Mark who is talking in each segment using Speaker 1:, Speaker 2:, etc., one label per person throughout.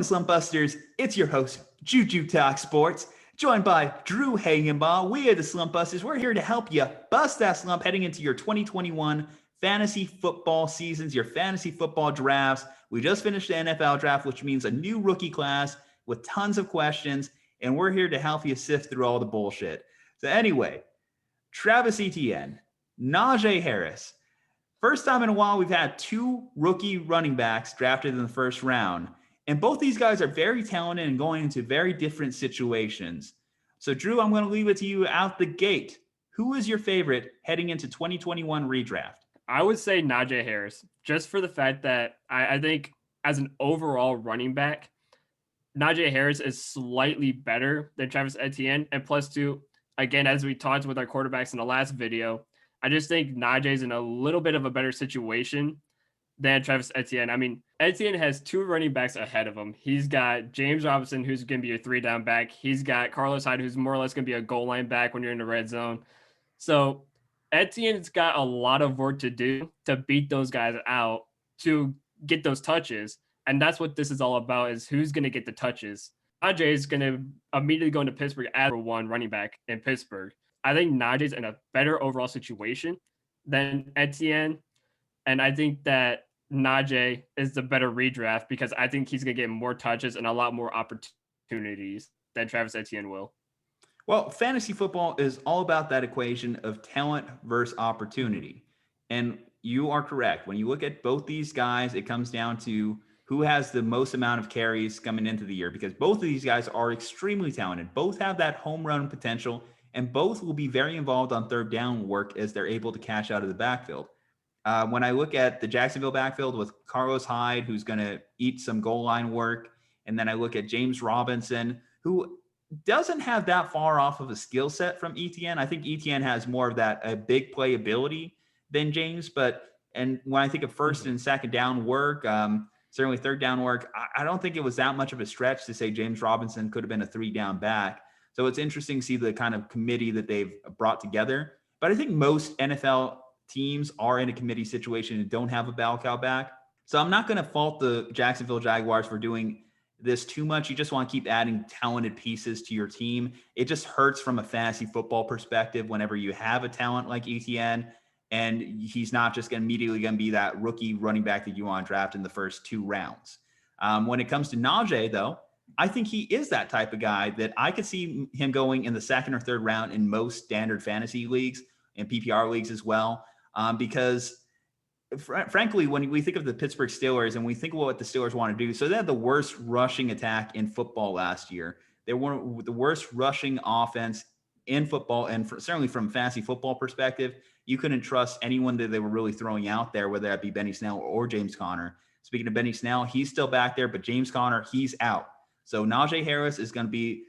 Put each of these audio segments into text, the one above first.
Speaker 1: Slumpbusters. It's your host, Juju Talk Sports, joined by Drew Hagenbaugh. We are the Slumpbusters. We're here to help you bust that slump heading into your 2021 fantasy football seasons, your fantasy football drafts. We just finished the NFL draft, which means a new rookie class with tons of questions, and we're here to help you sift through all the bullshit. So anyway, Travis Etienne, Najee Harris. First time in a while we've had two rookie running backs drafted in the first round. And both these guys are very talented and going into very different situations. So, Drew, I'm going to leave it to you out the gate. Who is your favorite heading into 2021 redraft?
Speaker 2: I would say Najee Harris, just for the fact that I think as an overall running back, Najee Harris is slightly better than Travis Etienne. And plus two, again, as we talked with our quarterbacks in the last video, I just think Najee's in a little bit of a better situation than Travis Etienne. I mean, Etienne has two running backs ahead of him. He's got James Robinson, who's going to be a 3-down back. He's got Carlos Hyde, who's more or less going to be a goal line back when you're in the red zone. So Etienne's got a lot of work to do to beat those guys out to get those touches. And that's what this is all about, is who's going to get the touches. Najee is going to immediately go into Pittsburgh as one running back in Pittsburgh. I think Najee's in a better overall situation than Etienne. And I think that Najee is the better redraft because I think he's going to get more touches and a lot more opportunities than Travis Etienne will.
Speaker 1: Well, fantasy football is all about that equation of talent versus opportunity. And you are correct. When you look at both these guys, it comes down to who has the most amount of carries coming into the year, because both of these guys are extremely talented. Both have that home run potential, and both will be very involved on third down work as they're able to cash out of the backfield. When I look at the Jacksonville backfield with Carlos Hyde, who's going to eat some goal line work, and then I look at James Robinson, who doesn't have that far off of a skill set from Etienne. I think Etienne has more of that a big play ability than James. And when I think of first and second down work, certainly third down work, I don't think it was that much of a stretch to say James Robinson could have been a 3-down back. So it's interesting to see the kind of committee that they've brought together. But I think most NFL teams are in a committee situation and don't have a bell cow back. So I'm not going to fault the Jacksonville Jaguars for doing this too much. You just want to keep adding talented pieces to your team. It just hurts from a fantasy football perspective whenever you have a talent like Etienne and he's not just immediately going to be that rookie running back that you want to draft in the first 2 rounds. When it comes to Najee, though, I think he is that type of guy that I could see him going in the second or third round in most standard fantasy leagues and PPR leagues as well. Because frankly, when we think of the Pittsburgh Steelers and we think of what the Steelers want to do, so they had the worst rushing attack in football last year. They were the worst rushing offense in football, and certainly from a fantasy football perspective, you couldn't trust anyone that they were really throwing out there, whether that be Benny Snell or James Conner. Speaking of Benny Snell, he's still back there, but James Conner, he's out. So Najee Harris is going to be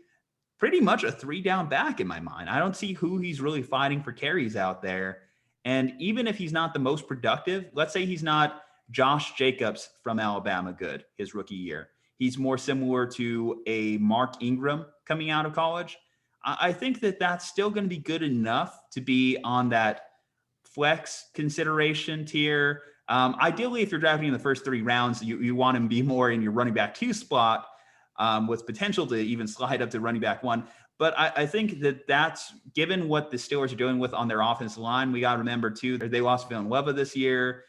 Speaker 1: pretty much a 3-down back in my mind. I don't see who he's really fighting for carries out there. And even if he's not the most productive, let's say he's not Josh Jacobs from Alabama good his rookie year. He's more similar to a Mark Ingram coming out of college. I think that that's still going to be good enough to be on that flex consideration tier. Ideally, if you're drafting in the first 3 rounds, you want him to be more in your running back 2 spot with potential to even slide up to running back 1. But I think that's given what the Steelers are doing with on their offensive line. We got to remember, too, they lost Villanueva this year.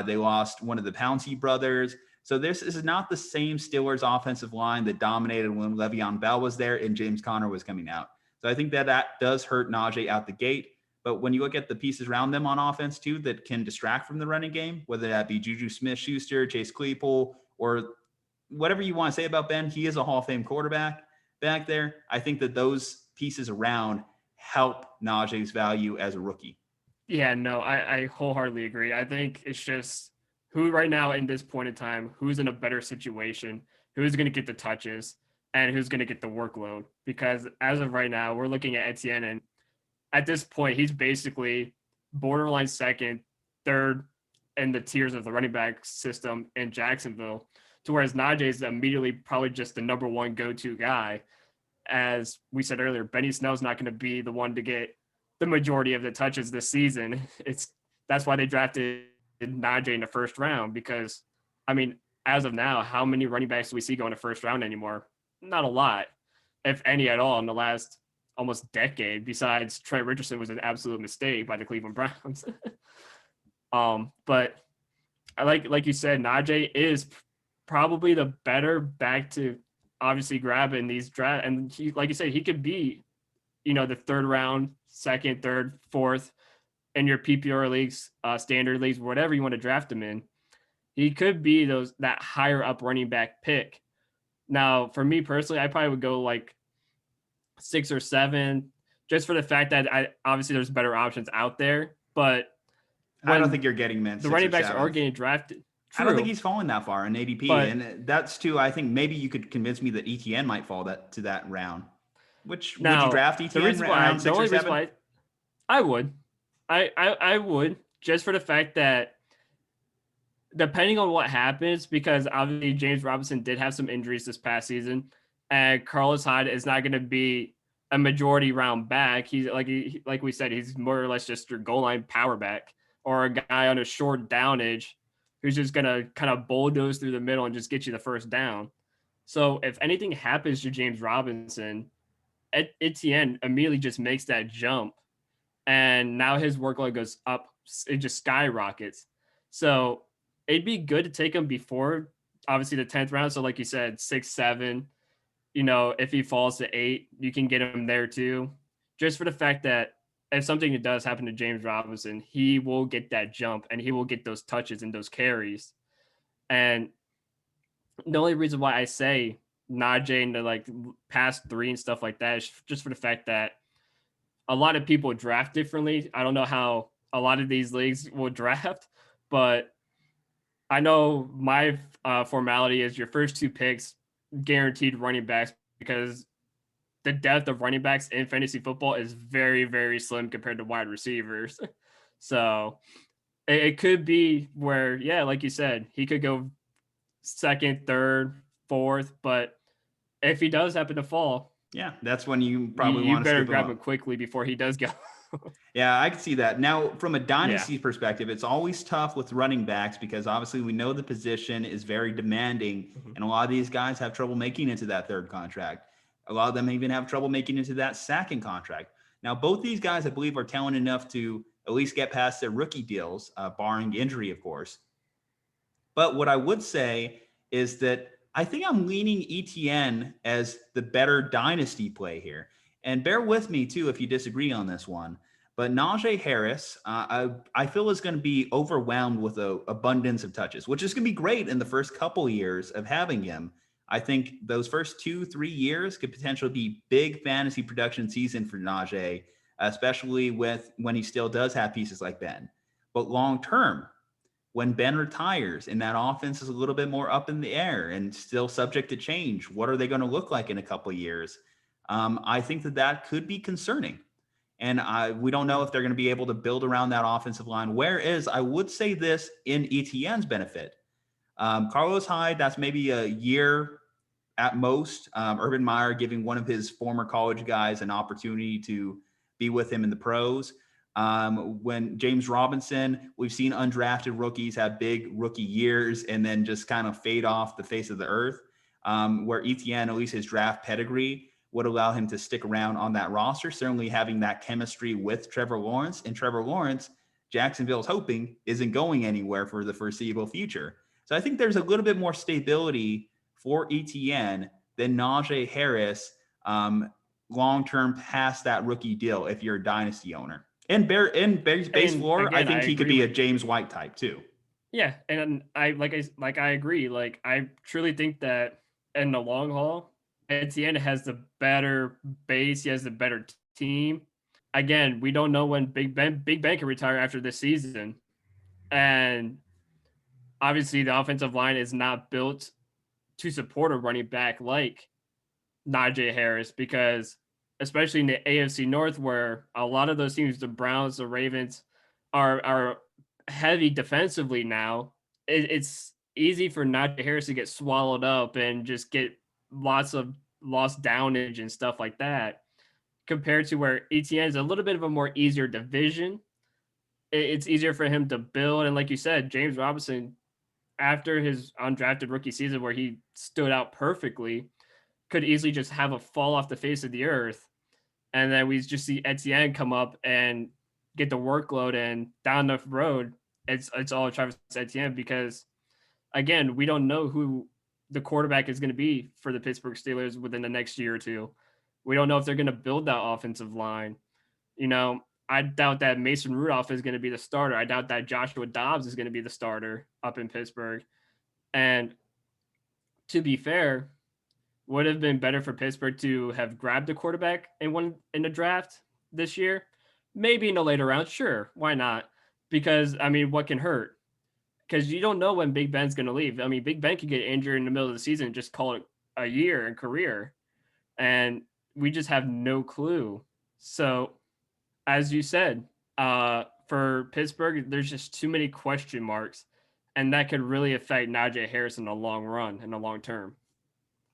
Speaker 1: They lost one of the Pouncey brothers. So this is not the same Steelers offensive line that dominated when Le'Veon Bell was there and James Conner was coming out. So I think that does hurt Najee out the gate. But when you look at the pieces around them on offense, too, that can distract from the running game, whether that be Juju Smith-Schuster, Chase Claypool, or whatever you want to say about Ben, he is a Hall of Fame quarterback back there. I think that those pieces around help Najee's value as a rookie.
Speaker 2: Yeah, no, I wholeheartedly agree. I think it's just who right now in this point in time, who's in a better situation, who's going to get the touches, and who's going to get the workload. Because as of right now, we're looking at Etienne, and at this point, he's basically borderline second, third in the tiers of the running back system in Jacksonville, to whereas Najee is immediately probably just the number 1 go-to guy. As we said earlier, Benny Snell's not going to be the one to get the majority of the touches this season. That's why they drafted Najee in the first round, because, I mean, as of now, how many running backs do we see go in the first round anymore? Not a lot, if any at all, in the last almost decade. Besides, Trent Richardson was an absolute mistake by the Cleveland Browns. But I like you said, Najee is probably the better back to obviously grab in these draft. And he, like you said, he could be, the third round, second, third, fourth in your PPR leagues, standard leagues, whatever you want to draft him in. He could be that higher up running back pick. Now, for me personally, I probably would go like 6 or 7, just for the fact that obviously there's better options out there. But
Speaker 1: I don't think you're getting him.
Speaker 2: The running backs are getting drafted.
Speaker 1: True. I don't think he's falling that far in ADP,
Speaker 2: but,
Speaker 1: and that's too. I think maybe you could convince me that Etienne might fall to that round. Which
Speaker 2: now,
Speaker 1: would you draft Etienne around 6 or 7?
Speaker 2: I would. I would, just for the fact that depending on what happens, because obviously James Robinson did have some injuries this past season, and Carlos Hyde is not going to be a majority round back. He's like we said, he's more or less just your goal line power back, or a guy on a short downage who's just going to kind of bulldoze through the middle and just get you the first down. So if anything happens to James Robinson, Etienne immediately just makes that jump, and now his workload goes up. It just skyrockets. So it'd be good to take him before, obviously, the 10th round. So like you said, 6, 7, if he falls to 8, you can get him there too. Just for the fact that if something does happen to James Robinson, he will get that jump and he will get those touches and those carries. And the only reason why I say Najee in the like past 3 and stuff like that is just for the fact that a lot of people draft differently. I don't know how a lot of these leagues will draft, but I know my formality is your first 2 picks guaranteed running backs, because the depth of running backs in fantasy football is very, very slim compared to wide receivers. So it could be where, yeah, like you said, he could go 2nd, 3rd, 4th, but if he does happen to fall,
Speaker 1: yeah, that's when you probably want to
Speaker 2: better grab him quickly before he does go.
Speaker 1: Yeah, I can see that. Now, from a dynasty perspective, it's always tough with running backs because obviously we know the position is very demanding, and a lot of these guys have trouble making into that 3rd contract. A lot of them even have trouble making into that 2nd contract. Now, both these guys, I believe, are talented enough to at least get past their rookie deals, barring injury, of course. But what I would say is that I think I'm leaning Etienne as the better dynasty play here. And bear with me, too, if you disagree on this one. But Najee Harris, I feel is going to be overwhelmed with an abundance of touches, which is going to be great in the first couple years of having him. I think those first 2-3 years could potentially be big fantasy production season for Najee, especially when he still does have pieces like Ben. But long term, when Ben retires and that offense is a little bit more up in the air and still subject to change, what are they going to look like in a couple of years? I think that could be concerning. And we don't know if they're going to be able to build around that offensive line. Whereas I would say this in Etienne's benefit. Carlos Hyde, that's maybe a year at most. Urban Meyer giving one of his former college guys an opportunity to be with him in the pros. When James Robinson, we've seen undrafted rookies have big rookie years and then just kind of fade off the face of the earth. Where Etienne, at least his draft pedigree, would allow him to stick around on that roster, certainly having that chemistry with Trevor Lawrence. And Trevor Lawrence, Jacksonville's hoping, isn't going anywhere for the foreseeable future. So I think there's a little bit more stability for Etienne than Najee Harris long-term past that rookie deal if you're a dynasty owner. And base floor, again, I think he could be a James White type too.
Speaker 2: Yeah, and I agree. Like, I truly think that in the long haul, Etienne has the better base. He has the better team. Again, we don't know when Big Ben can retire after this season. And obviously the offensive line is not built to support a running back like Najee Harris, because especially in the AFC North, where a lot of those teams, the Browns, the Ravens, are heavy defensively now, it's easy for Najee Harris to get swallowed up and just get lots of lost downage and stuff like that, compared to where Etienne is a little bit of a more easier division. It's easier for him to build. And like you said, James Robinson, after his undrafted rookie season where he stood out perfectly, could easily just have a fall off the face of the earth. And then we just see Etienne come up and get the workload, and down the road, it's all Travis Etienne because, again, we don't know who the quarterback is going to be for the Pittsburgh Steelers within the next year or two. We don't know if they're going to build that offensive line. You know, I doubt that Mason Rudolph is going to be the starter. I doubt that Joshua Dobbs is going to be the starter up in Pittsburgh. And to be fair, would have been better for Pittsburgh to have grabbed a quarterback in the draft this year. Maybe in the later round, sure, why not? Because I mean, what can hurt? Because you don't know when Big Ben's going to leave. I mean, Big Ben could get injured in the middle of the season and just call it a year in career, and we just have no clue. So, as you said, for Pittsburgh, there's just too many question marks, and that could really affect Najee Harris in the long run, in the long term.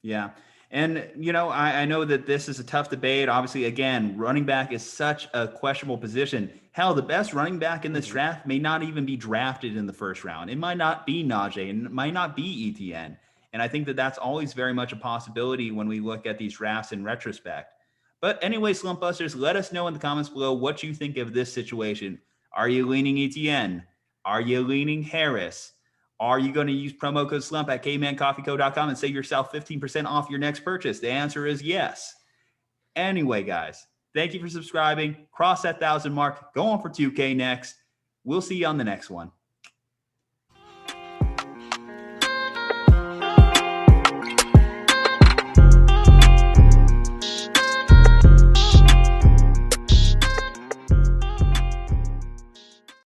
Speaker 1: Yeah. And, I know that this is a tough debate. Obviously, again, running back is such a questionable position. Hell, the best running back in this draft may not even be drafted in the first round. It might not be Najee, and it might not be Etienne. And I think that that's always very much a possibility when we look at these drafts in retrospect. But anyway, Slumpbusters, let us know in the comments below what you think of this situation. Are you leaning Etienne? Are you leaning Harris? Are you going to use promo code SLUMP at cavemancoffeeco.com and save yourself 15% off your next purchase? The answer is yes. Anyway, guys, thank you for subscribing. Cross that 1,000 mark. Go on for 2K next. We'll see you on the next one.